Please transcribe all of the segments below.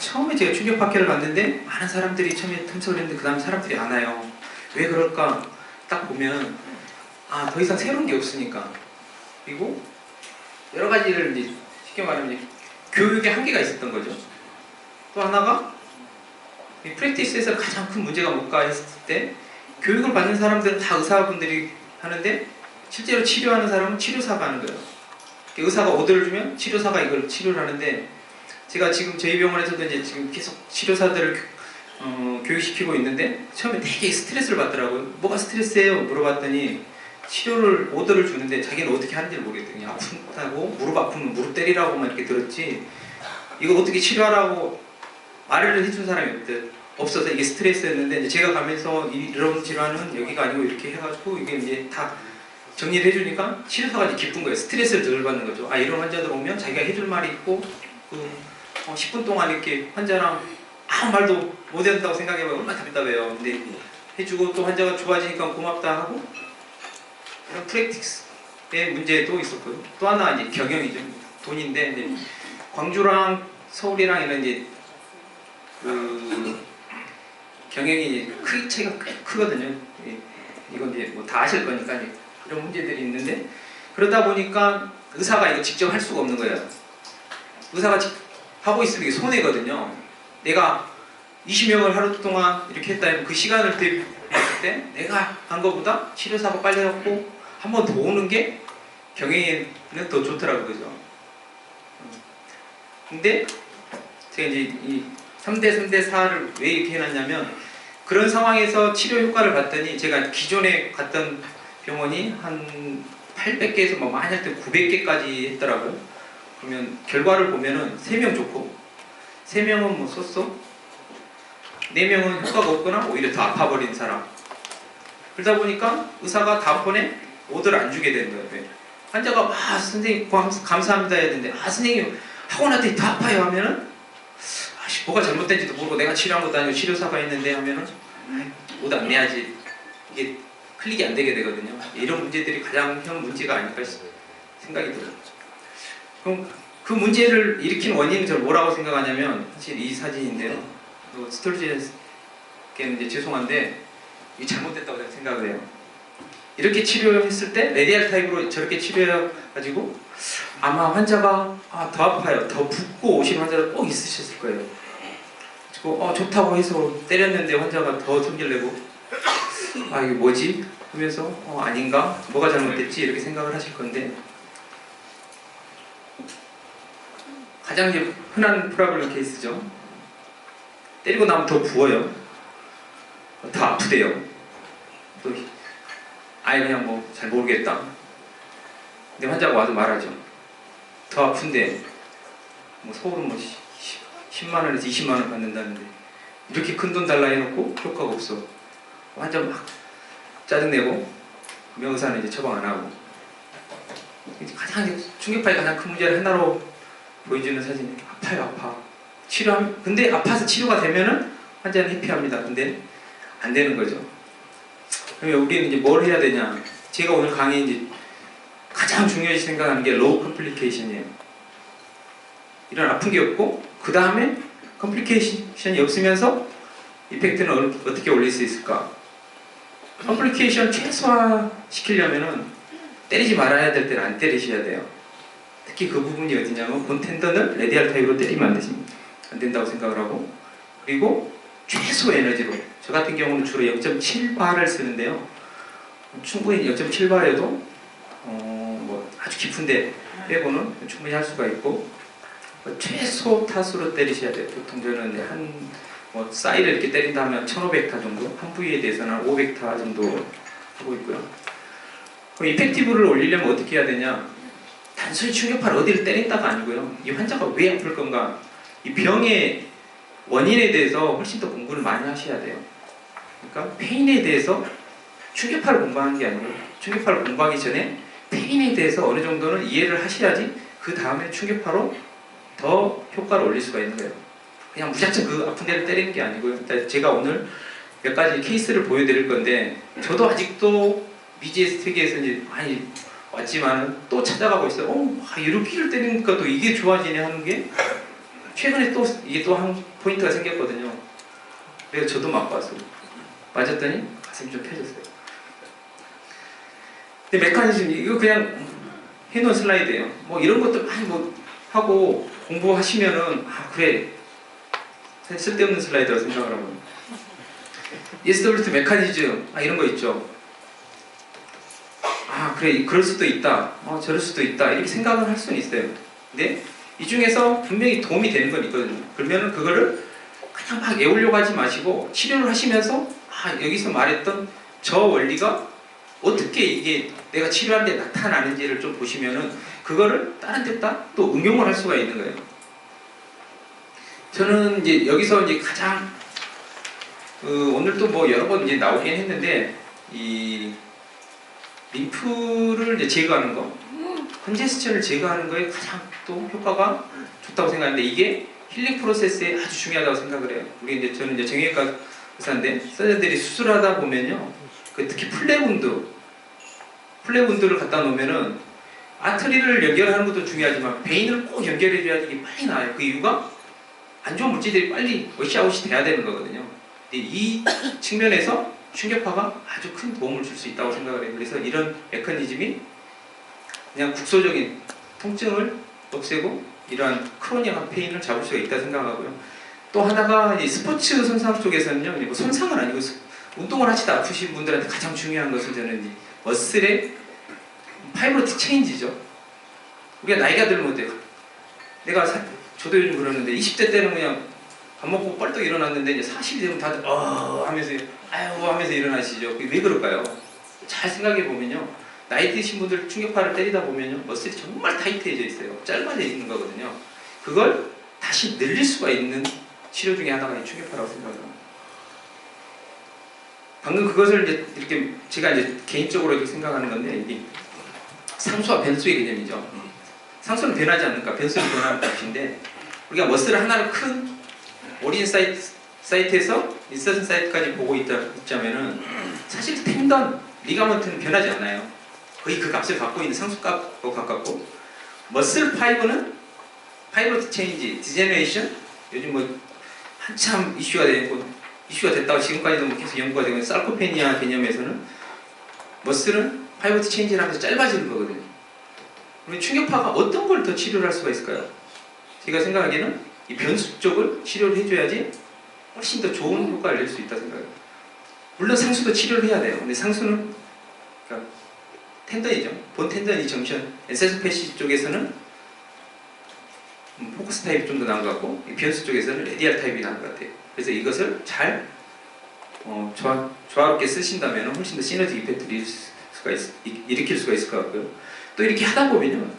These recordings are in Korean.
처음에 제가 충격 파케를 갔는데 많은 사람들이 처음에 탐색을 했는데 그 다음에 사람들이 안 와요. 왜 그럴까? 딱 보면 더 이상 새로운 게 없으니까. 그리고 여러 가지를 이제 쉽게 말하면 이제 교육에 한계가 있었던 거죠. 또 하나가 이 프랙티스에서 가장 큰 문제가 뭘까 했을 때 교육을 받는 사람들은 다 의사분들이 하는데 실제로 치료하는 사람은 치료사가 하는 거예요. 의사가 오더를 주면 치료사가 이걸 치료를 하는데 제가 지금 저희 병원에서도 이제 지금 계속 치료사들을 교육시키고 있는데 처음에 되게 스트레스를 받더라고요. 뭐가 스트레스예요? 물어봤더니 치료를 오더를 주는데 자기는 어떻게 하는지를 모르겠더니 아프다고 무릎 아프면 무릎 때리라고만 이렇게 들었지 이거 어떻게 치료하라고 말을 해준 사람이 없어서 이게 스트레스였는데 이제 제가 가면서 이런 질환은 여기가 아니고 이렇게 해가지고 이게 이제 다 정리를 해주니까 치료사가 이제 기쁜 거예요. 스트레스를 덜 받는 거죠. 이런 환자들 오면 자기가 해줄 말이 있고 10분 동안 이렇게 환자랑 아무 말도 못 한다고 생각해보면 얼마나 답답해요. 근데 해주고 또 환자가 좋아지니까 고맙다 하고 이런 프랙티스의 문제도 있었고요. 또 하나 이제 경영이죠. 돈인데 이제 광주랑 서울이랑 이런 이제 경영이 크기 차이가 꽤 크거든요. 이건 이제 뭐 다 아실 거니까 이제 그런 문제들이 있는데 그러다 보니까 의사가 이거 직접 할 수가 없는 거예요. 의사가 하고 있으면 이게 손해거든요. 내가 20명을 하루 동안 이렇게 했다 하면 그 시간을 대비했을 때 내가 한 것보다 치료사가 빨리 했고 한 번 더 오는 게 경영에는 더 좋더라고요. 그죠? 근데 제가 이제 이 3대 3대 4를 왜 이렇게 해놨냐면 그런 상황에서 치료 효과를 봤더니 제가 기존에 갔던 병원이 한 800개에서 뭐 많이 할 때 900개까지 했더라고요. 그러면 결과를 보면은 3명 좋고 3명은 뭐 쏘쏘 4명은 효과가 없거나 오히려 더 아파버린 사람. 그러다 보니까 의사가 다음번에 오더를 안 주게 되는 거예요. 왜? 환자가 선생님 감사합니다 해야 되는데 선생님 하고 났더니 더 아파요 하면은 뭐가 잘못된지도 모르고 내가 치료한 것도 아니고 치료사가 있는데 하면은 오더 안 내야지 이게 클릭이 안 되게 되거든요. 이런 문제들이 가장 큰 문제가 아닐까 생각이 들어요. 그럼 그 문제를 일으킨 원인은 저는 뭐라고 생각하냐면 사실 이 사진인데요. 스톨지에게는 이제 죄송한데 이게 잘못됐다고 생각을 해요. 이렇게 치료했을 때 레디알 타입으로 저렇게 치료해가지고 아마 환자가 더 아파요. 더 붓고 오신 환자들 꼭 있으셨을 거예요. 그리고 좋다고 해서 때렸는데 환자가 더 성질 내고 이게 뭐지? 하면서 아닌가? 뭐가 잘못됐지? 이렇게 생각을 하실 건데 가장 이제 흔한 프라블럼 케이스죠. 때리고 나면 더 부어요. 더 아프대요. 또 그냥 뭐 잘 모르겠다. 근데 환자가 와서 말하죠. 더 아픈데 뭐 서울은 뭐 10만 원에서 20만 원 받는다는데 이렇게 큰 돈 달라 해놓고 효과가 없어. 환자 막 짜증내고 의사는 이제 처방 안 하고 가장 충격파의 가장 큰 문제를 하나로 보여주는 사진이 아파요. 아파. 근데 아파서 치료가 되면은 환자는 해피합니다. 근데 안 되는 거죠. 그러면 우리는 이제 뭘 해야 되냐? 제가 오늘 강의 이제 가장 중요하게 생각하는 게 로우 컴플리케이션이에요. 이런 아픈 게 없고 그 다음에 컴플리케이션이 없으면서 이펙트는 어떻게 올릴 수 있을까? 컴플리케이션 최소화 시키려면은 때리지 말아야 될 때는 안 때리셔야 돼요. 특히 그 부분이 어디냐면 본 텐던을 레디알 타입으로 때리면 안 된다고 생각을 하고 그리고 최소 에너지로 저 같은 경우는 주로 0.7바를 쓰는데요. 충분히 0.7바여도 뭐 아주 깊은데 빼고는 충분히 할 수가 있고 최소 타수로 때리셔야 돼요. 보통 저는 뭐 사이를 이렇게 때린다 하면 1500타 정도, 한 부위에 대해서는 한 500타 정도 하고 있고요. 그럼 이펙티브를 올리려면 어떻게 해야 되냐? 단순히 충격파를 어디를 때린다가 아니고요. 이 환자가 왜 아플 건가? 이 병의 원인에 대해서 훨씬 더 공부를 많이 하셔야 돼요. 그러니까 페인에 대해서 충격파를 공부하는 게 아니고 충격파를 공부하기 전에 페인에 대해서 어느 정도는 이해를 하셔야지 그 다음에 충격파로 더 효과를 올릴 수가 있는 거예요. 그냥 무작정 그 아픈 데를 때리는 게 아니고요. 제가 오늘 몇 가지 케이스를 보여드릴 건데 저도 아직도 BGS 세계에서 이제 많이 왔지만 또 찾아가고 있어요. 이렇게를 때리니까 또 이게 좋아지네 하는 게 최근에 또 이게 또 한 포인트가 생겼거든요. 그래서 저도 맞고 왔어요. 맞았더니 가슴이 좀 펴졌어요. 근데 메커니즘 이거 그냥 해놓은 슬라이드예요. 뭐 이런 것들 많이 뭐 하고 공부하시면은 아 그래 쓸데없는 슬라이드라고 생각을 하고 SW2 메커니즘 이런 거 있죠. 아 그래 그럴 수도 있다. 저럴 수도 있다. 이렇게 생각을 할 수는 있어요. 근데 이 중에서 분명히 도움이 되는 건 있거든요. 그러면은 그거를 그냥 막 외우려고 하지 마시고 치료를 하시면서 여기서 말했던 저 원리가 어떻게 이게 내가 치료할 때 나타나는지를 좀 보시면은 그거를 다른 데다 또 응용을 할 수가 있는 거예요. 저는 이제 여기서 이제 가장 오늘도 뭐 여러 번 이제 나오긴 했는데 이 림프를 이제 제거하는 거, 컨제스천을 제거하는 거에 가장 또 효과가 좋다고 생각하는데 이게 힐링 프로세스에 아주 중요하다고 생각을 해요. 우리 이제 저는 이제 정형외과 의사인데 선생님들이 수술하다 보면요, 특히 플레분들을 갖다 놓으면은 아트리를 연결하는 것도 중요하지만 베인을 꼭 연결해줘야지 이게 빨리 나아요. 그 이유가 안 좋은 물질들이 빨리 워시아웃이 돼야 되는 거거든요. 근데 이 측면에서 충격파가 아주 큰 도움을 줄 수 있다고 생각을 해요. 그래서 이런 메커니즘이 그냥 국소적인 통증을 없애고 이러한 크로니한 페인을 잡을 수가 있다 생각하고요. 또 하나가 이 스포츠 손상 쪽에서는요, 뭐 손상은 아니고 운동을 하시다 아프신 분들한테 가장 중요한 것은 저는 이 머슬의 파이브로틱 체인지죠. 우리가 나이가 들면 돼요. 저도 요즘 그러는데 20대 때는 그냥 밥 먹고 뻘떡 일어났는데 이제 40이 되면 다들 하면서 아유 하면서 일어나시죠. 그게 왜 그럴까요? 잘 생각해 보면요, 나이 드신 분들 충격파를 때리다 보면요 머슬이 정말 타이트해져 있어요. 짧아져 있는 거거든요. 그걸 다시 늘릴 수가 있는 치료 중에 하나가 이 충격파라고 생각합니다. 방금 그것을 이제 이렇게 제가 이제 개인적으로 이렇게 생각하는 건데 이게 상수와 변수의 개념이죠. 상수는 변하지 않는가, 변수는 변하는 것인데 우리가 머슬을 하나를 큰 오리진 사이트에서 인서션 사이트까지 보고 있자면은 사실 텐던, 리가먼트는 변하지 않아요. 거의 그 값을 갖고 있는 상수값과 가깝고, 머슬 파이브는 파이브로틱 체인지, 디제너레이션, 요즘 뭐 한참 이슈가 됐다고 지금까지도 뭐 계속 연구가 되고 있는 sarcopenia 개념에서는 머슬은 파이브로틱 체인지를 하면서 짧아지는 거거든요. 그러면 충격파가 어떤 걸 더 치료를 할 수가 있을까요? 제가 생각하기에는 이 변수 쪽을 치료를 해줘야지 훨씬 더 좋은 효과를 낼 수 있다 생각해요. 물론 상수도 치료를 해야 돼요. 근데 상수는 그러니까 텐던이죠. 본 텐던이 정션, 엔세소페시 쪽에서는 포커스 타입이 좀 더 나은 것 같고, 이 변수 쪽에서는 레디알 타입이 나은 것 같아요. 그래서 이것을 잘 조화롭게 쓰신다면 훨씬 더 시너지 이펙트를 일으킬 수가 있을 것 같고요. 또 이렇게 하다 보면요,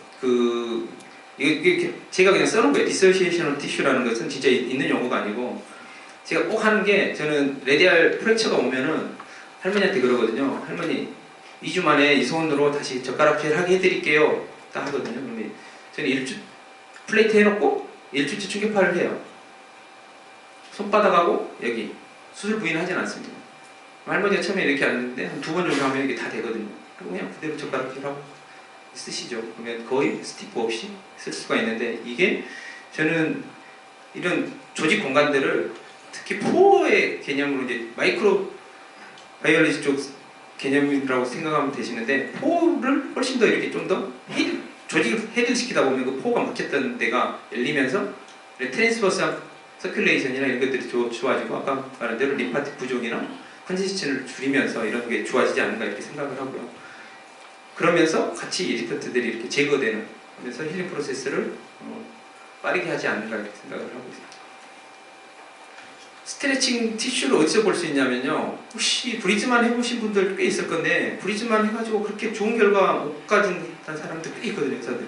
이게 제가 그냥 써놓은 거예요. 디소시에이션 티슈라는 것은 진짜 있는 용어가 아니고, 제가 꼭 하는 게, 저는 레디알 프랙처가 오면은 할머니한테 그러거든요. 할머니 2주 만에 이 손으로 다시 젓가락질 하게 해드릴게요. 딱 하거든요. 그러면 저는 플레이트 해놓고 1주째 충격파를 해요. 손바닥하고 여기 수술 부위는 하진 않습니다. 할머니가 처음에 이렇게 앉는데 한 2번 정도 하면 이게 다 되거든요. 그리고 그냥 그대로 젓가락질하고 쓰시죠. 그러면 거의 스티프 없이 쓸 수가 있는데, 이게 저는 이런 조직 공간들을 특히 포의 개념으로 이제 마이크로 바이올리지 쪽 개념이라고 생각하면 되시는데, 포를 훨씬 더 이렇게 좀 더 조직을 헤드시키다 보면 그 포가 막혔던 데가 열리면서 트랜스버스 서큘레이션이나 이런 것들이 좋아지고, 아까 말한 대로 림파틱 부족이나 컨제스천을 줄이면서 이런 게 좋아지지 않는가 이렇게 생각을 하고요. 그러면서 같이 이리터트들이 이렇게 제거되는, 그래서 힐링 프로세스를 빠르게 하지 않는가 이렇게 생각을 하고 있습니다. 스트레칭 티슈를 어디서 볼 수 있냐면요, 혹시 브리즈만 해보신 분들 꽤 있을 건데, 브리즈만 해가지고 그렇게 좋은 결과 못 가진 사람들 꽤 있거든요, 의사들.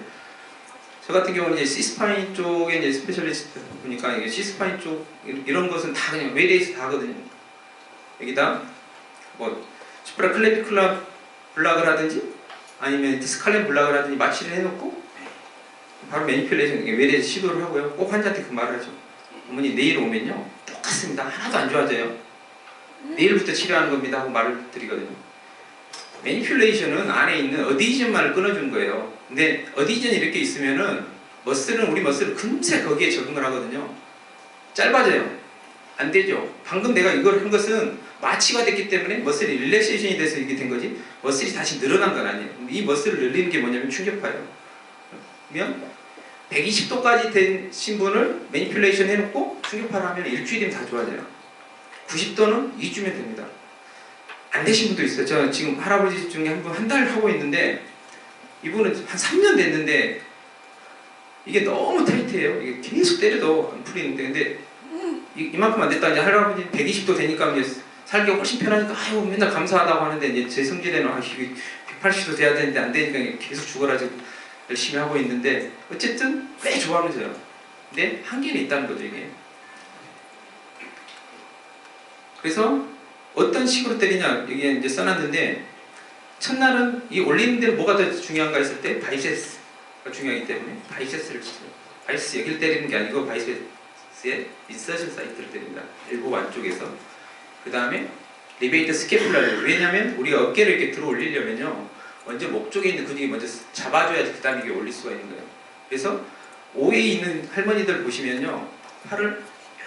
저 같은 경우는 이제 C스파인 쪽에 이제 스페셜리스트 보니까 이게 C스파인 쪽 이런 것은 다 그냥 외래에서 다 하거든요. 여기다 뭐 슈프라 클레비클라 블락을 하든지 아니면 디스칼렌 블락을 하든지 마취를 해놓고 바로 매니플레이션 외래에서 시도를 하고요. 꼭 환자한테 그 말을 하죠. 어머니 내일 오면요 똑같습니다. 하나도 안 좋아져요. 내일부터 치료하는 겁니다 하고 말을 드리거든요. 매니플레이션은 안에 있는 어디전만을 끊어주는 거예요. 근데 어디전이 이렇게 있으면은 우리 머슬은 금세 거기에 적응을 하거든요. 짧아져요. 안 되죠. 방금 내가 이걸 한 것은 마취가 됐기 때문에 머슬이 릴렉세이션이 돼서 이게 된 거지 머슬이 다시 늘어난 건 아니에요. 이 머슬을 늘리는 게 뭐냐면 충격파예요. 그러면 120도까지 된 신분을 매니플레이션 해놓고 충격파를 하면 일주일이면 다 좋아져요. 90도는 2주면 됩니다. 안 되신 분도 있어요. 저 지금 할아버지 중에 한 분 한 달 하고 있는데 이분은 한 3년 됐는데 이게 너무 타이트해요. 이게 계속 때려도 안 풀리는데 근데 이만큼 안 됐다. 이제 할아버지 120도 되니까 이제 살기가 훨씬 편하니까 아유 맨날 감사하다고 하는데 이제 제 성질에는 180도 돼야 되는데 안 되니까 계속 죽어라 지금 열심히 하고 있는데 어쨌든 꽤 좋아하면서요. 근데 한계는 있다는 거죠 이게. 그래서 어떤 식으로 때리냐 여기에 이제 써놨는데 첫날은 이 올리는 데는 뭐가 더 중요한가 했을 때 바이세스가 중요하기 때문에 바이세스를 치죠. 바이세스 여기를 때리는 게 아니고 바이세스의 인서션 사이트를 때립니다. 일부 안쪽에서. 그 다음에 리베이트 스케플라를 왜냐면 우리가 어깨를 이렇게 들어 올리려면요 먼저 목 쪽에 있는 근육이 먼저 잡아줘야지 그 다음에 이게 올릴 수가 있는 거예요. 그래서 오해에 있는 할머니들 보시면요 팔을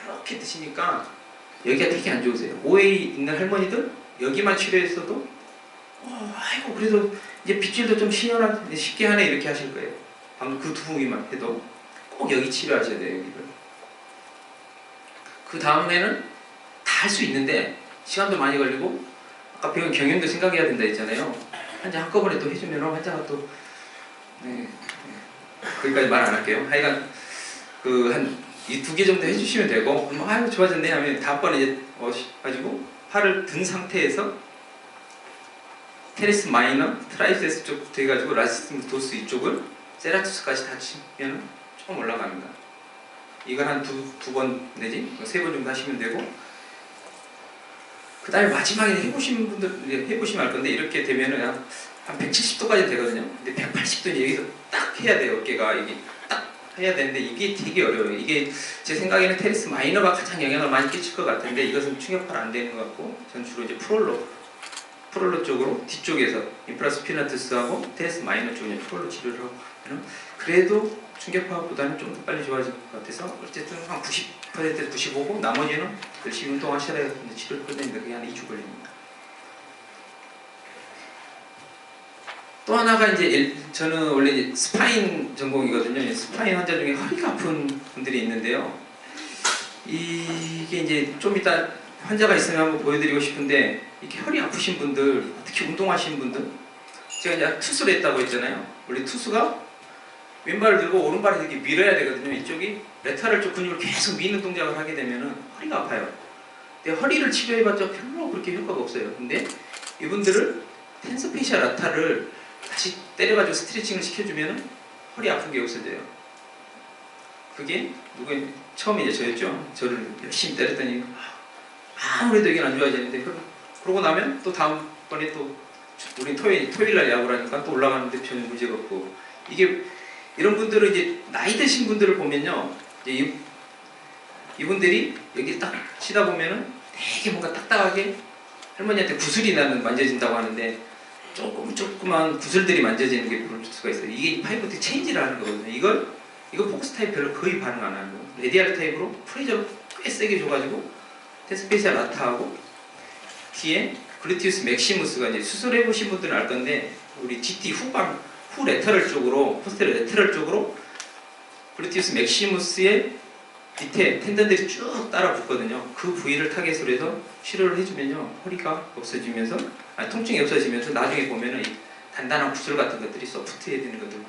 이렇게 드시니까 여기가 되게 안 좋으세요. 오해에 있는 할머니들 여기만 치료했어도 아이고 그래도 이제 빗질도 좀 쉽게 하네 이렇게 하실 거예요. 방금 그 두 부위만 해도 꼭 여기 치료하셔야 돼요. 여기를. 그 다음에는 다 할 수 있는데 시간도 많이 걸리고 아까 배운 경영도 생각해야 된다 했잖아요. 환자 한꺼번에 또 해주면 환자가 또 거기까지 말 안 할게요. 하여간 그 한 이 2개 정도 해주시면 되고 아유 좋아졌네 하면 다음번에 이제 가지고 팔을 든 상태에서 테레스 마이너, 트라이세스 쪽부터 해가지고 라시스무토스 이쪽을 세라투스까지 다 치면 조금 올라갑니다. 이걸 한 두 번 내지 3번 정도 하시면 되고 그 다음에 마지막에 해보신 분들 해보시면 알 건데 이렇게 되면은 한 170도까지 되거든요. 근데 180도 여기서 딱 해야 돼요. 어깨가 이게 딱 해야 되는데 이게 되게 어려워요. 이게 제 생각에는 테레스 마이너가 가장 영향을 많이 끼칠 것 같은데 이것은 충격파는 안 되는 것 같고 전 주로 이제 프롤로 쪽으로 뒤쪽에서 인프라스피나투스하고 테레스 마이너 쪽에 프롤로 치료를 하고 그래도 충격파보다는 좀 더 빨리 좋아질 것 같아서 어쨌든 한 90%에서 95고 나머지는 열심히 운동하셔야 치료를 끝내는데 그게 한 2주 걸립니다. 또 하나가 이제 저는 원래 이제 스파인 전공이거든요. 스파인 환자 중에 허리가 아픈 분들이 있는데요. 이게 이제 좀 이따 환자가 있으면 한번 보여드리고 싶은데 이렇게 허리 아프신 분들, 특히 운동하시는 분들 제가 이제 투수를 했다고 했잖아요. 원래 투수가 왼발을 들고 오른발을 이렇게 밀어야 되거든요. 이쪽이 레터럴 쪽 근육을 계속 미는 동작을 하게 되면 허리가 아파요. 근데 허리를 치료해봤자 별로 그렇게 효과가 없어요. 근데 이분들을 텐서페시아 라타를 다시 때려가지고 스트레칭을 시켜주면 허리 아픈 게 없어져요. 그게 처음에 이제 저였죠. 저를 열심히 때렸더니 아무래도 이게 안 좋아지는데 그러고 나면 또 다음번에 또 우리 토요일날 야구를 하니까 또 올라가는데 전혀 문제가 없고 이게 이런 분들은 이제 나이 드신 분들을 보면요 이제 이분들이 여기 딱 치다 보면은 되게 뭔가 딱딱하게 할머니한테 구슬이 나는 만져진다고 하는데 조그만 구슬들이 만져지는 게 볼 수가 있어요. 이게 파이브트 체인지를 하는 거거든요. 이거 폭스 타입 별로 거의 반응 안 하는 거예요. 레디알 타입으로 프레저를 꽤 세게 줘가지고 테스페시아 라타하고 뒤에 글루티우스 맥시무스가 이제 수술해 보신 분들은 알 건데 우리 GT 후 레터럴 쪽으로 포스테르 레터럴 쪽으로 글루티우스 맥시무스의 밑에 텐던들이 쭉 따라 붙거든요. 그 부위를 타겟으로 해서 치료를 해주면요 허리가 없어지면서 통증이 없어지면서 나중에 보면은 이 단단한 구슬 같은 것들이 소프트해야 되는 것들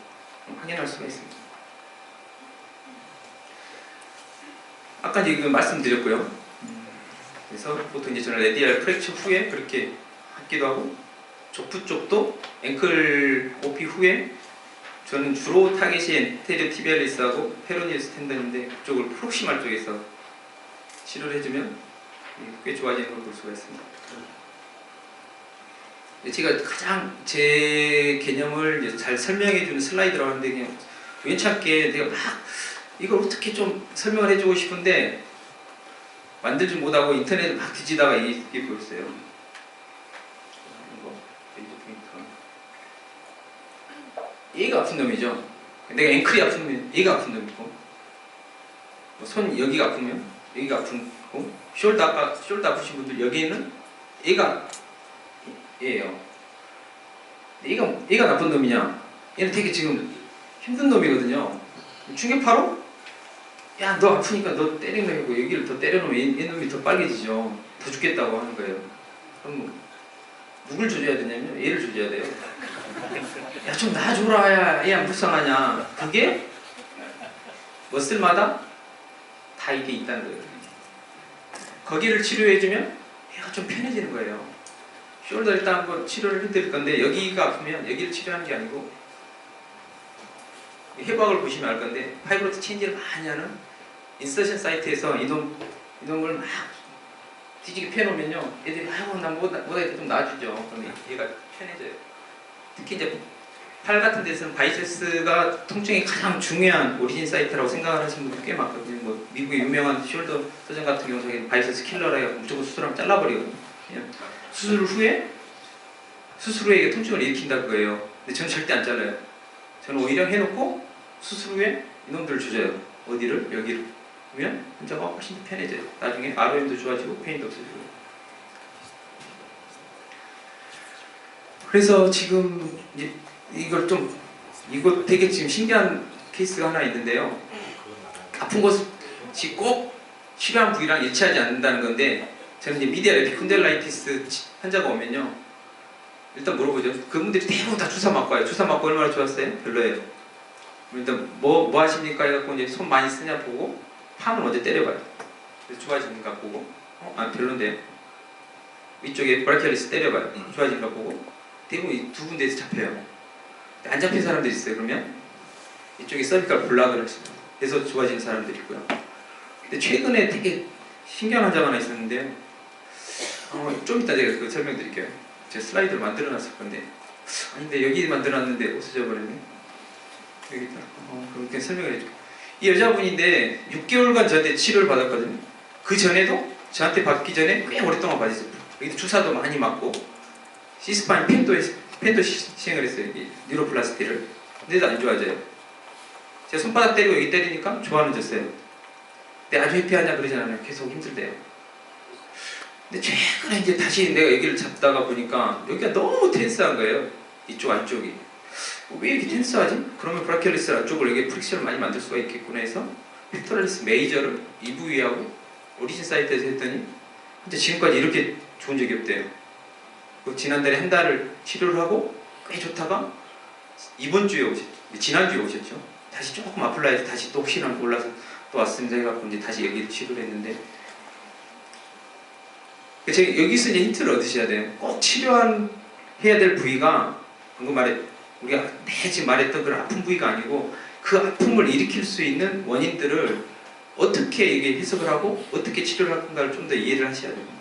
확인할 수가 있습니다. 아까 이제 말씀드렸고요. 그래서 보통 이제 저는 레디알 프랙처 후에 그렇게 하기도 하고 족부 쪽도 앵클 OP 후에 저는 주로 타겟이 엔테리어 티비알리스하고 페로니우스 텐던인데 그쪽을 프록시말 쪽에서 치료를 해주면 꽤 좋아지는 걸 볼 수가 있습니다. 제가 가장 제 개념을 잘 설명해주는 슬라이드라고 하는데 그냥 우연찮게 내가 막 이걸 어떻게 좀 설명을 해주고 싶은데 만들지 못하고 인터넷을 막 뒤지다가 이게 보였어요. 얘가 아픈 놈이죠. 내가 앵클이 아프면 얘가 아픈 놈 있고, 손 여기가 아프면 여기가 아픈 거고, 숄더 아프신 분들 여기에는 얘가 얘예요. 얘가 나쁜 놈이냐? 얘는 되게 지금 힘든 놈이거든요. 충격파로? 야, 너 아프니까 너 때린 놈이고 여기를 더 때려놓으면 얘 놈이 더 빨개지죠. 더 죽겠다고 하는 거예요. 그럼 누굴 조져야 되냐면 얘를 조져야 돼요. 야, 좀 놔줘라. 얘 안 불쌍하냐? 그게 머슬마다 다 이게 있다는 거예요. 거기를 치료해주면 얘가 좀 편해지는 거예요. 숄더 일단 한번 치료를 해드릴 건데, 여기가 아프면 여기를 치료하는 게 아니고 해부학을 보시면 알 건데, 파이브로트 체인지를 많이 하는 인서션 사이트에서 이놈을 막 뒤지게 펴놓으면요, 애들이 아이고 나 뭐다 좀 놔주죠. 그러면 얘가 편해져요. 특히 이제 팔 같은 데서는 바이세스가 통증이 가장 중요한 오리진 사이트라고 생각을 하시는 분들 꽤 많거든요. 뭐 미국의 유명한 숄더 서전 같은 경우 자기는 바이세스 킬러라 해서 무조건 수술하면 잘라버리거든요. 수술 후에 이게 통증을 일으킨다 그거예요. 근데 저는 절대 안 잘라요. 저는 오히려 해놓고 수술 후에 이놈들을 조져요. 어디를? 여기를. 그러면 환자가 훨씬 더 편해져요. 나중에 ROM도 좋아지고 페인도 없어지고. 그래서 지금 이제 이거 되게 지금 신기한 케이스가 하나 있는데요. 아픈 곳이 꼭 치료한 부위랑 일치하지 않는다는 건데, 저는 이제 미디알 에피콘델라이티스 환자가 오면요, 일단 물어보죠. 그분들이 대부분 다 주사 맞고 와요. 주사 맞고 얼마나 좋았어요? 별로예요. 일단 뭐 하십니까? 해갖고 이제 손 많이 쓰냐 보고 판을 먼저 때려봐요. 그래서 좋아지는가 보고, 별론데요. 위쪽에 브라키알리스 때려봐요. 좋아지는가 보고, 대부분 이 두 군데에서 잡혀요. 안 잡힌 사람들이 있어요. 그러면 이쪽에 서비컬 블락을 해서 좋아지는 사람들이 있고요. 근데 최근에 되게 신기한 환자가 하나 있었는데요. 좀 이따 제가 그거 설명드릴게요. 제가 슬라이드를 만들어놨을 건데, 근데 여기 만들어놨는데 없어져 버렸네. 여기 있다. 그렇게 설명을 해줘. 이 여자분인데 6개월간 저한테 치료를 받았거든요. 그 전에도 저한테 받기 전에 꽤 오랫동안 받았어요. 여기 주사도 많이 맞고 시스파인 펜도 시행을 했어요. 여기 뉴로플라스티를. 근데도 안 좋아져요. 제가 손바닥 때리고 여기 때리니까 좋아졌어요. 근데 아주 해피하냐 그러지 않아요. 계속 힘들대요. 근데 최근에 이제 다시 내가 여기를 잡다가 보니까 여기가 너무 텐스한 거예요. 이쪽 안쪽이. 왜 이렇게 텐스하지? 그러면 브라키알리스 안쪽을 여기 프릭션을 많이 만들 수가 있겠구나 해서 팩토럴리스 메이저를 이 부위하고 오리진 사이트에서 했더니 근데 지금까지 이렇게 좋은 적이 없대요. 지난달에 한 달을 치료를 하고 꽤 좋다가 이번 주에 오셨죠. 지난주에 오셨죠. 다시 조금 아플라 해서 다시 또 혹시나 몰라서 또 왔습니다 해갖고 이제 다시 여기를 치료를 했는데, 제가 여기서 이제 힌트를 얻으셔야 돼요. 꼭 해야 될 부위가 방금 우리가 지금 말했던 그런 아픈 부위가 아니고 그 아픔을 일으킬 수 있는 원인들을 어떻게 이게 해석을 하고 어떻게 치료를 할 건가를 좀 더 이해를 하셔야 돼요.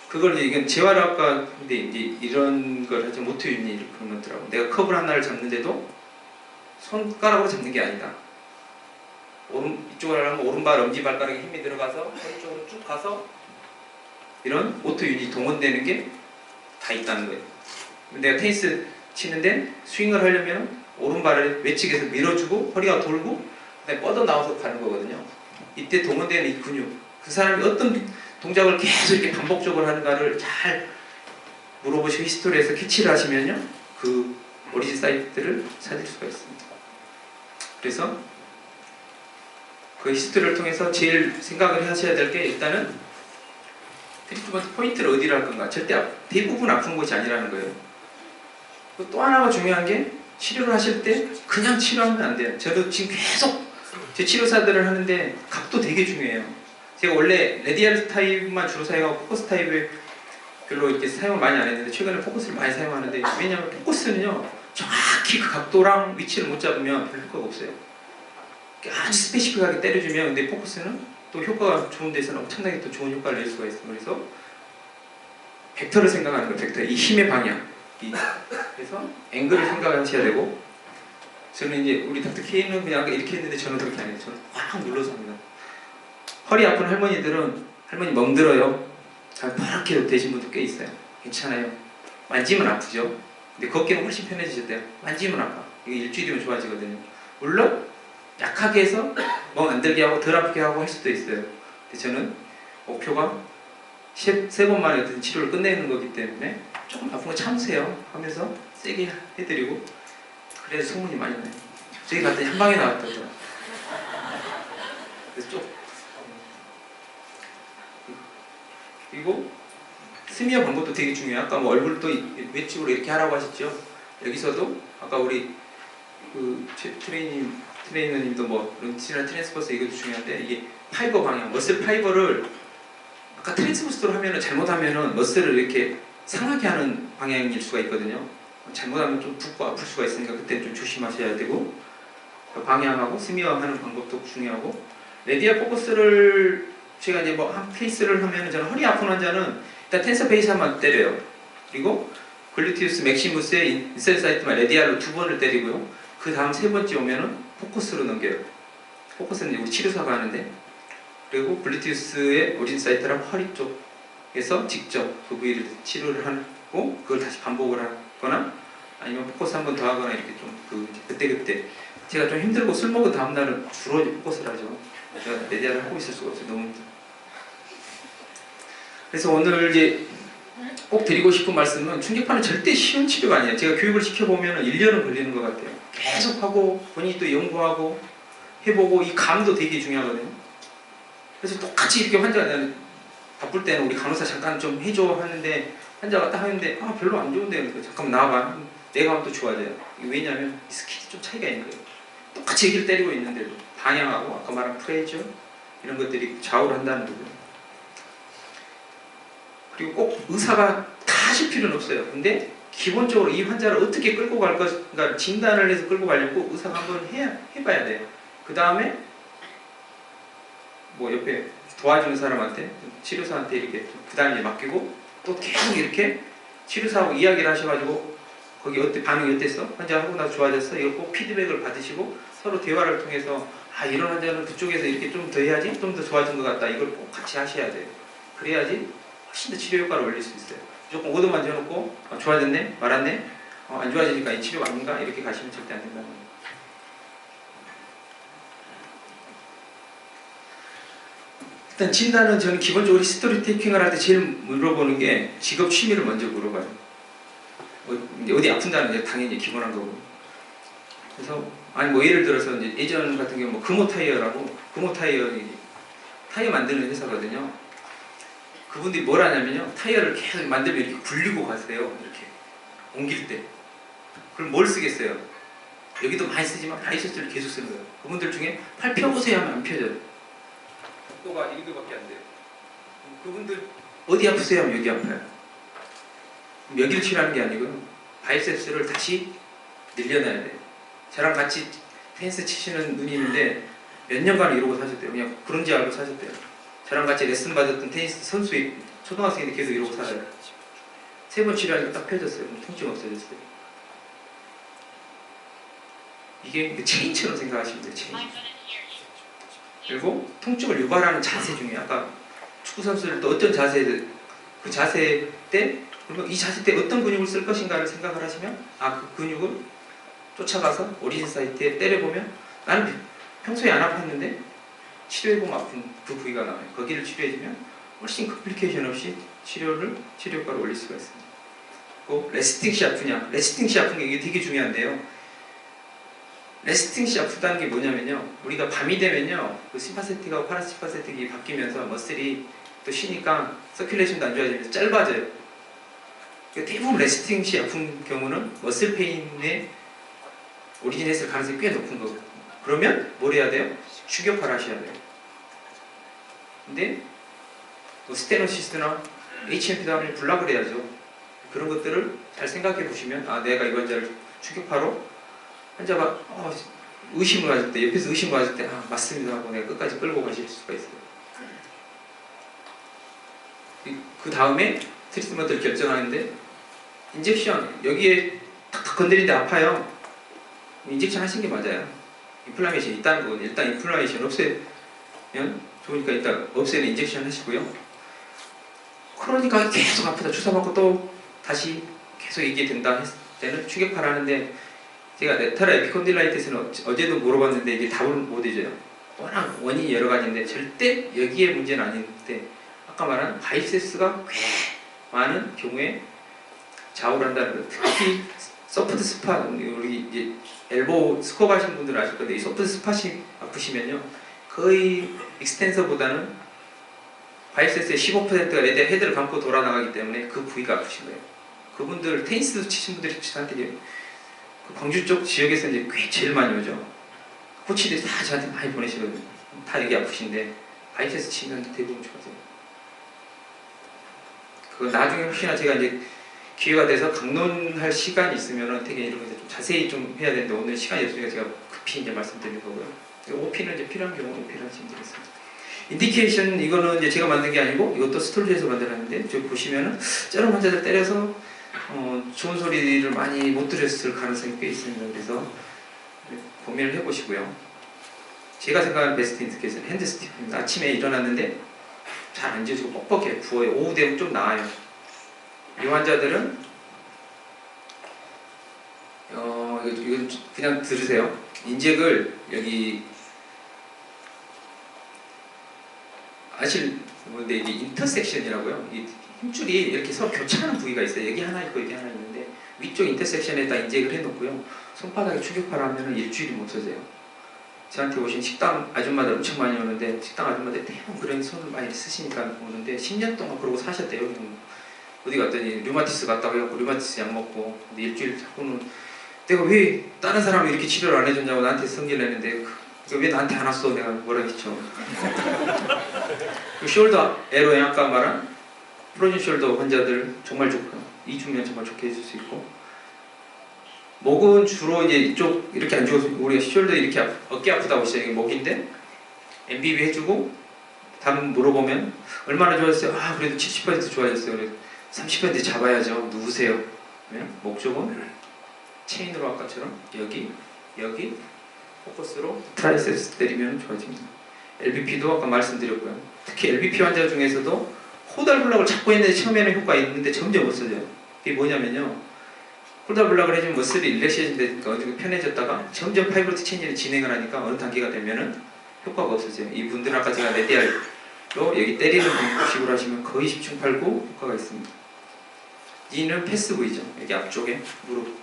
그걸 이건 재활학과인데 이제 이런 걸 하죠. 모터 유닛 그런 것들하고 내가 컵을 하나를 잡는데도 손가락으로 잡는 게 아니다. 이쪽을 하면 오른발 엄지발가락에 힘이 들어가서 허리 쪽으로 쭉 가서 이런 오토 유닛 동원되는 게 다 있다는 거예요. 내가 테니스 치는데 스윙을 하려면 오른발을 외측에서 밀어주고 허리가 돌고 그다음에 뻗어 나와서 가는 거거든요. 이때 동원되는 이 근육, 그 사람이 어떤 동작을 계속 이렇게 반복적으로 하는가를 잘 물어보시고 히스토리에서 캐치를 하시면요, 그 오리진 사이트를 찾을 수가 있습니다. 그래서 그 히스토리를 통해서 제일 생각을 하셔야 될 게 일단은 트리트먼트 포인트를 어디로 할 건가. 절대 대부분 아픈 곳이 아니라는 거예요. 또 하나가 중요한 게 치료를 하실 때 그냥 치료하면 안 돼요. 저도 지금 계속 제 치료사들을 하는데 각도 되게 중요해요. 제가 원래 레디알 타입만 주로 사용하고 포커스 타입을 별로 이렇게 사용을 많이 안 했는데 최근에 포커스를 많이 사용하는데, 왜냐하면 포커스는요 정확히 그 각도랑 위치를 못 잡으면 별 효과가 없어요. 아주 스페시픽하게 때려주면, 근데 포커스는 또 효과가 좋은 데서는 엄청나게 또 좋은 효과를 낼 수가 있어요. 그래서 벡터를 생각하는 거예요. 벡터, 이 힘의 방향. 그래서 앵글을 생각하셔야 되고, 저는 이제 우리 닥터 K는 그냥 이렇게 했는데 저는 그렇게 안 해요. 저는 꽉 눌러서 합니다. 허리 아픈 할머니들은 할머니 멍들어요. 잘 파랗게 되신 분들 꽤 있어요. 괜찮아요. 만지면 아프죠. 근데 걷기는 훨씬 편해지셨대요. 만지면 아파. 이게 일주일이면 좋아지거든요. 물론 약하게 해서 멍 안 들게 하고 덜 아프게 하고 할 수도 있어요. 근데 저는 목표가 세 번 만에 어떤 치료를 끝내는 거기 때문에 조금 아픈 거 참으세요 하면서 세게 해드리고 그래야 소문이 많이 나요. 저기 갔더니 한 방에 나왔다더라. 그래서 좀 그리고 스미어 방법도 되게 중요해요. 아까 뭐 얼굴도 외측으로 이렇게 하라고 하셨죠. 여기서도 아까 우리 그 트레이너님도 뭐 런치나 트랜스버스 이것도 중요한데 이게 파이버 방향, 머슬 파이버를 아까 트랜스버스로 하면은 잘못하면은 머슬을 이렇게 상하게 하는 방향일 수가 있거든요. 잘못하면 좀 붓고 아플 수가 있으니까 그때 좀 조심하셔야 되고 방향하고 스미어 하는 방법도 중요하고 레디알 포커스를 제가 이제 뭐 한 케이스를 하면은 저는 허리 아픈 환자는 일단 텐서 페이스만 때려요. 그리고 글루티우스 맥시무스의 인셀 사이트만 레디알로 2번을 때리고요. 그 다음 세 번째 오면은 포커스로 넘겨요. 포커스는 이제 우리 치료사가 하는데 그리고 글루티우스의 오리진 사이트랑 허리 쪽에서 직접 그 부위를 치료를 하고 그걸 다시 반복을 하거나 아니면 포커스 한 번 더 하거나 이렇게 좀 그때그때 제가 좀 힘들고 술 먹은 다음날은 주로 포커스를 하죠. 제가 레디알을 하고 있을 수가 없어요. 너무 힘들어. 그래서 오늘 이제 꼭 드리고 싶은 말씀은 충격파는 절대 쉬운 치료가 아니에요. 제가 교육을 시켜보면 1년은 걸리는 것 같아요. 계속 하고 본인이 또 연구하고 해보고 이 감도 되게 중요하거든요. 그래서 똑같이 이렇게 환자가 바쁠 때는 우리 간호사 잠깐 좀 해줘 하는데 환자가 딱 하는데 아 별로 안 좋은데 그러니까 잠깐 나와봐. 내가 하면 또 좋아져요. 왜냐하면 스킬이 좀 차이가 있는 거예요. 똑같이 얘기를 때리고 있는데도 방향하고 아까 말한 프레이저 이런 것들이 좌우를 한다는 거고요. 그리고 꼭 의사가 다 하실 필요는 없어요. 근데 기본적으로 이 환자를 어떻게 끌고 갈 것인가 진단을 해서 끌고 가려고 의사가 한번 해봐야 돼요. 그 다음에 뭐 옆에 도와주는 사람한테 치료사한테 이렇게 부담을 맡기고 또 계속 이렇게 치료사하고 이야기를 하셔가지고 거기 어때 반응이 어땠어? 환자 하고 나서 좋아졌어? 이걸 꼭 피드백을 받으시고 서로 대화를 통해서 아 이런 환자는 그쪽에서 이렇게 좀 더 해야지 좀 더 좋아진 것 같다 이걸 꼭 같이 하셔야 돼요. 그래야지 훨씬 더 치료 효과를 올릴 수 있어요. 무조건 오더만 지어놓고 좋아졌네? 말았네? 안 좋아지니까 이 치료가 아닌가? 이렇게 가시면 절대 안 된다는 거예요. 일단 진단은 저는 기본적으로 히스토리 테이킹을 할 때 제일 물어보는 게 직업 취미를 먼저 물어봐요. 어디 아픈다는 게 당연히 기본한 거고. 그래서 아니 뭐 예를 들어서 이제 예전 같은 경우 뭐 금호 타이어라고 금호 타이어 만드는 회사거든요. 그분들이 뭘 하냐면요 타이어를 계속 만들면 이렇게 굴리고 가세요. 이렇게 옮길 때. 그럼 뭘 쓰겠어요? 여기도 많이 쓰지만 바이셔츠를 계속 쓰는 거예요. 그분들 중에 팔 펴보세요 하면 안 펴져요. 속도가 이 정도밖에 안 돼요. 그분들 어디 아프세요 하면 여기 아파요. 여기를 치료하는 게 아니고요. 바이셉스를 다시 늘려놔야 돼요. 저랑 같이 테니스 치시는 누님인데 몇 년간 이러고 사셨대요. 그냥 그런지 알고 사셨대요. 저랑 같이 레슨 받았던 테니스 선수의 초등학생인데 계속 이러고 살아요. 3번 치료하니까 딱 펴졌어요. 통증 없어졌어요. 이게 체인처럼 생각하시면 돼요. 체인. 그리고 통증을 유발하는 자세 중에 아까 축구 선수들 또 어떤 자세 그 자세 때 그러면 이 자세 때 어떤 근육을 쓸 것인가를 생각을 하시면 그 근육을 쫓아가서 오리진 사이트에 때려보면 나는 평소에 안 아팠는데 치료해보면 아픈 그 부위가 나와요. 거기를 치료해주면 훨씬 컴플리케이션 없이 치료 효과를 올릴 수가 있습니다. 또 레스팅 시 아프냐? 레스팅 시 아픈 게 이게 되게 중요한데요. 레스팅 시 아프다는 게 뭐냐면요. 우리가 밤이 되면요. 그 심파세틱하고 파라시파세틱이 바뀌면서 머슬이 또 쉬니까 서큘레이션도 안 좋아지면서 짧아져요. 그러니까 대부분 레스팅 시 아픈 경우는 머슬 페인에 오리진했을 가능성이 꽤 높은 거거든요. 그러면 뭘 해야 돼요? 추격파를 하셔야 돼요. 근데 뭐 스테노시스나 HMP도 하면 블락을 해야죠. 그런 것들을 잘 생각해 보시면 내가 이 환자를 추격파로 환자가 의심을 가질 때 옆에서 의심을 가질 때 맞습니다 하고 내가 끝까지 끌고 가실 수가 있어요. 그 다음에 트리트먼트를 결정하는데 인젝션 여기에 탁탁 건드리는데 아파요. 인젝션 하신 게 맞아요. 인플라메이션이 있다는 거거든요. 일단 인플라메이션 없애면 좋으니까 일단 없애는 인젝션 하시고요. 그러니까 계속 아프다 주사 맞고 또 다시 계속 이게 된다 했을 때는 추격파를 하는데 제가 네타라 에피콘딜라이티스는 어제도 물어봤는데 이게 답을 못 해줘요. 워낙 원인이 여러 가지인데 절대 여기에 문제는 아닌데 아까 말한 바이셉스가 꽤 많은 경우에 좌우를 한다는 거. 특히 소프트 스팟, 우리 이제 엘보 스쿼트 하신 분들 아실 건데 이 소프트 스팟이 아프시면요 거의 익스텐서보다는 바이셉스의 15%가 헤드를 감고 돌아 나가기 때문에 그 부위가 아프신 거예요. 그분들 테니스 치신 분들이 저한테 그 광주 쪽 지역에서 이제 꽤 제일 많이 오죠. 코치들이 다 저한테 많이 보내시거든요. 다 여기 아프신데 바이셉스 치면 대부분 좋아져요. 그 나중에 혹시나 제가 이제 기회가 돼서 강론할 시간이 있으면은 되게 이런 거 좀 자세히 좀 해야 되는데 오늘 시간이 없으니까 제가 급히 이제 말씀드린 거고요. OP는 이제 필요한 경우는 OP를 하시면 되겠습니다. 인디케이션 이거는 이제 제가 만든 게 아니고 이것도 스톨즈에서 만들었는데 저기 보시면은 저런 환자들 때려서 좋은 소리를 많이 못 들었을 가능성이 꽤 있습니다. 그래서 고민을 해보시고요. 제가 생각하는 베스트 인디케이션 핸드 스티프입니다. 아침에 일어났는데 잘 안 지어지고 뻑뻑해 부어요. 오후 되면 좀 나아요. 이 환자들은 이건 그냥 들으세요. 인젝을 여기 아실 뭔데 이게 인터섹션이라고요. 이 힘줄이 이렇게 서로 교차하는 부위가 있어요. 여기 하나 있고 여기 하나 있는데 위쪽 인터섹션에다 인젝을 해놓고요. 손바닥에 충격파를 하면 일주일이 못 써져요. 저한테 오신 식당 아줌마들 엄청 많이 오는데 식당 아줌마들 대부분 그런 손을 많이 쓰시니까 오는데 10년 동안 그러고 사셨대요. 어디 갔더니 류마티스 갔다고 해갖고 류마티스 약 먹고 근데 일주일 자꾸는 내가 왜 다른 사람이 이렇게 치료를 안 해줬냐고 나한테 성질 내는데 왜 나한테 안 왔어? 내가 뭐라 했죠. 숄더 에로에 아까 말한 프로진 숄더 환자들 정말 좋고요. 이중면 정말 좋게 해줄 수 있고 목은 주로 이제 이쪽 이렇게 안 죽어서 우리가 숄더 이렇게 어깨 아프다고 했어요. 목인데 MBB 해주고 다음 물어보면 얼마나 좋아졌어요? 아 그래도 70% 좋아졌어요. 그래서 30% 잡아야죠. 누우세요. 목 쪽은 체인으로 아까처럼 여기 포커스로 트라이셉스 때리면 좋아집니다. LBP도 아까 말씀드렸고요. 특히 LBP 환자 중에서도 홀더 블락을 잡고 있는데 처음에는 효과가 있는데 점점 없어져요. 이게 뭐냐면요. 홀더 블락을 해주면 머슬이 릴렉시에이션 되니까 어느 정도 편해졌다가 점점 파이브로트 체인지를 진행을 하니까 어느 단계가 되면은 효과가 없어져요. 이분들은 아까 제가 레디알로 여기 때리는 방식으로 하시면 거의 10중 8구 효과가 있습니다. 이는 패스브이죠. 여기 앞쪽에 무릎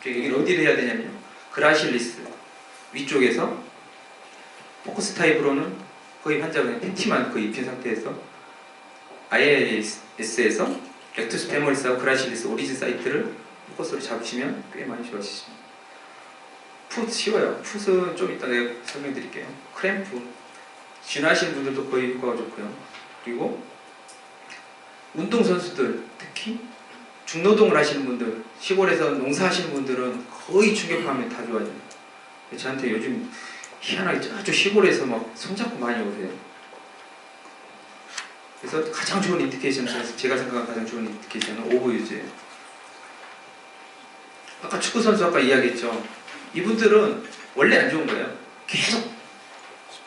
여기는 어디를 해야 되냐면요. 그라실리스 위쪽에서 포커스 타입으로는 거의 환자가 그냥 팬티만 거의 입힌 상태에서 IIS에서 렉투스 페모리스하고 그라실리스 오리진 사이트를 포커스로 잡으시면 꽤 많이 좋아지십니다. 풋 쉬워요. 풋은 좀 이따 내가 설명드릴게요. 크램프 진화하시는 분들도 거의 효과가 좋고요. 그리고 운동선수들 특히 중노동을 하시는 분들 시골에서 농사하시는 분들은 거의 충격하면 다 좋아져요. 저한테 요즘 희한하게 저쪽 시골에서 막 손잡고 많이 오세요. 그래서 가장 좋은 인디케이션 중에서 제가 생각하는 가장 좋은 인디케이션은 오버유즈예요. 아까 축구선수 아까 이야기했죠. 이분들은 원래 안 좋은 거예요. 계속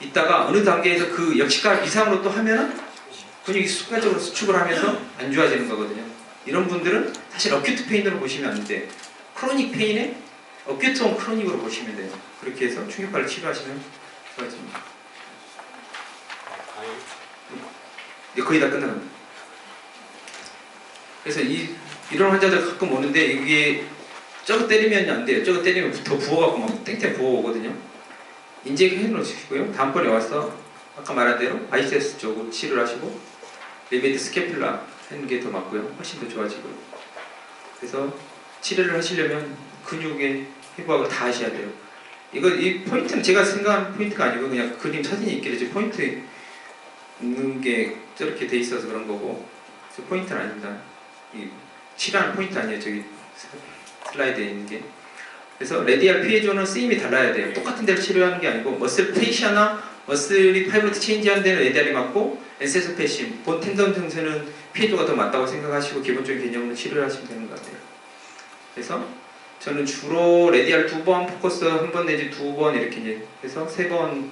있다가 어느 단계에서 그 역치가 이상으로 또 하면은 근육이 순간적으로 수축을 하면서 안 좋아지는 거거든요. 이런 분들은 사실 어큐트 페인으로 보시면 안 돼. 크로닉 페인에 어큐트온 크로닉으로 보시면 돼요. 그렇게 해서 충격파를 치료하시면 좋아집니다. 거의 다 끝나갑니다. 그래서 이런 환자들 가끔 오는데 이게 저거 때리면 안 돼요. 저거 때리면 더 부어갖고 막 땡땡 부어오거든요. 인젝 해놓으시고요. 다음번에 와서 아까 말한 대로 바이세스 쪽으로 치료를 하시고 리베이트 스캐듈라 하는 게 더 맞고요. 훨씬 더 좋아지고요. 그래서 치료를 하시려면 근육의 회복을 다 하셔야 돼요. 이 포인트는 제가 생각한 포인트가 아니고 그냥 그림 사진이 있길래 제 포인트 있는 게 저렇게 돼 있어서 그런 거고 저 포인트는 아닙니다. 이 치료하는 포인트 아니에요. 저기 슬라이드에 있는 게. 그래서 레디알 피해조는 쓰임이 달라야 돼요. 똑같은 데를 치료하는 게 아니고 머슬 페이시아나 머슬이 파이브로트 체인지하는 데는 레디알이 맞고 엔세소페심, 본 텐던 등에는 피해조가 더 맞다고 생각하시고 기본적인 개념으로 치료를 하시면 되는 것 같아요. 그래서 저는 주로 레디알 2번, 포커스 1번 내지 2번 이렇게 이제 해서 3번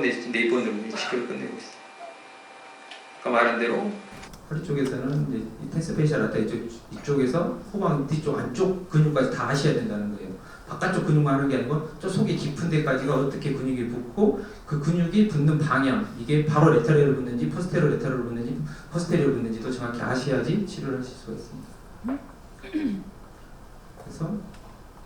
내지 4번으로 치료를 끝내고 있어요. 아까 말한 대로 허리 쪽에서는 이제 텐스 페이셜 아타 이쪽에서 후방 뒤쪽 안쪽 근육까지 다 하셔야 된다는 거예요. 바깥쪽 근육만 하는 게 아니고 저 속에 깊은 데까지가 어떻게 근육이 붙고 그 근육이 붙는 방향, 이게 바로 레터럴로 붙는지 포스테리어 레터럴로 붙는지 포스테리어로 붙는지도 정확히 아셔야지 치료를 하실 수가 있습니다. 그래서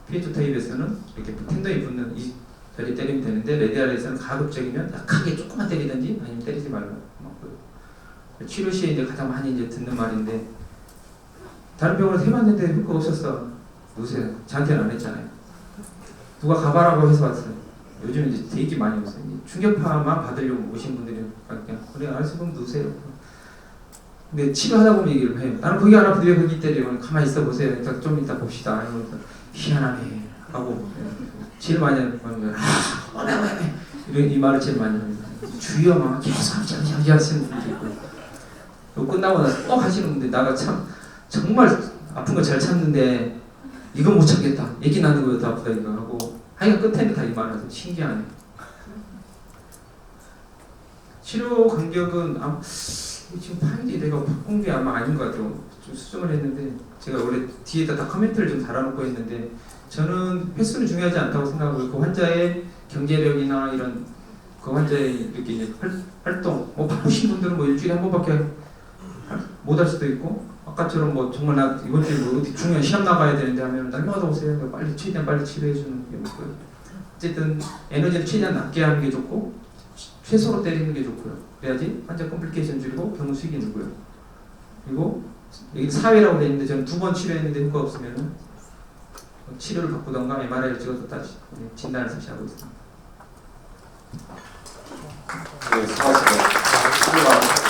P2 타입에서는 이렇게 텐더이 붙는 이 자리에 때리면 되는데 레디알에서는 가급적이면 약하게 조금만 때리든지 아니면 때리지 말라. 치료 시에 이제 가장 많이 이제 듣는 말인데 다른 병원에서 해봤는데 효과 없었어. 누구세요? 저한테는 안 했잖아요. 누가 가봐라고 해서 왔어요. 요즘 이제 되게 많이 없어요. 충격파만 받으려고 오신 분들이 그냥 그래 알았어 그럼 누세요. 근데 치료하다 보면 얘기를 해요. 나는 거기 안 아픈데 왜 거기 때려요? 가만히 있어 보세요. 일단 좀 이따 봅시다. 희한하네 하고 제일 많이 하는 거는 이런 이 말을 제일 많이 합니다. 주여 막 계속 하시는 분도 있고 끝나고 나서 꼭 하시는 분들 나가 참 정말 아픈 거 잘 참는데 이거 못 참겠다. 얘기 나는 거도 아프다 이거 하고 하여간 끝에는 다 이 말을 해서 신기하네. 치료 간격은 지금 파일이 내가 바꾼 게 아마 아닌 것 같아요. 좀 수정을 했는데 제가 원래 뒤에다 다 코멘트를 좀 달아놓고 했는데 저는 횟수는 중요하지 않다고 생각하고 그 환자의 경제력이나 이런 그 환자의 이렇게 이제 활동 바쁘신 분들은 뭐 일주일에 한 번밖에 못 할 수도 있고 아까처럼 뭐 정말 나 이번 주에 뭐 어디 중요한 시험 나가야 되는데 하면 날마다 오세요. 빨리 최대한 빨리 치료해 주는 게 좋고요. 어쨌든 에너지를 최대한 낮게 하는 게 좋고 최소로 때리는 게 좋고요. 그래야지 환자 컴플리케이션 줄이고 병원 수익이 늘고요. 그리고 여기 사회라고 되어 있는데 저는 2번 치료했는데 효과 없으면 치료를 바꾸던가 MRI를 찍어서 다시 진단을 다시 하고 있습니다. 네, 수고하셨습니다.